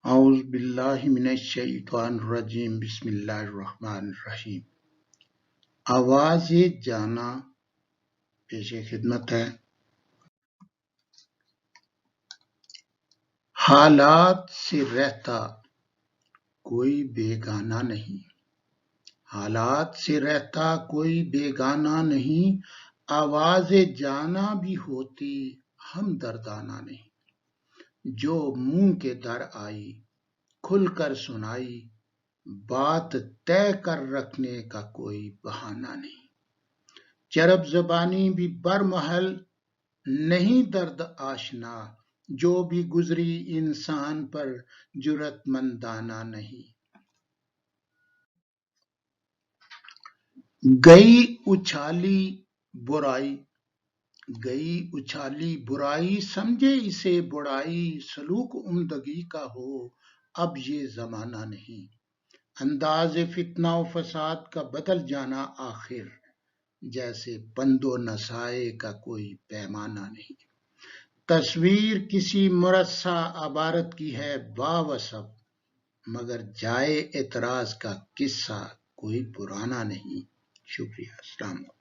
اعوذ باللہ من الشیطان الرجیم بسم اللہ الرحمن الرحیم۔ آواز جانا پیش خدمت ہے۔ حالات سے رہتا کوئی بیگانہ نہیں، حالات سے رہتا کوئی بیگانہ نہیں، آواز جانا بھی ہوتی ہم دردانہ نہیں۔ جو منہ کے در آئی کھل کر سنائی، بات طے کر رکھنے کا کوئی بہانہ نہیں۔ چرب زبانی بھی برمحل نہیں درد آشنا، جو بھی گزری انسان پر جرأت مندانہ نہیں۔ گئی اچھالی برائی سمجھے اسے بڑائی، سلوک عمدگی کا ہو اب یہ زمانہ نہیں۔ انداز فتنہ و فساد کا بدل جانا آخر، جیسے بند و نسائے کا کوئی پیمانہ نہیں۔ تصویر کسی مرصع عبارت کی ہے باوصف، مگر جائے اعتراض کا قصہ کوئی پرانا نہیں۔ شکریہ، السلام علیکم۔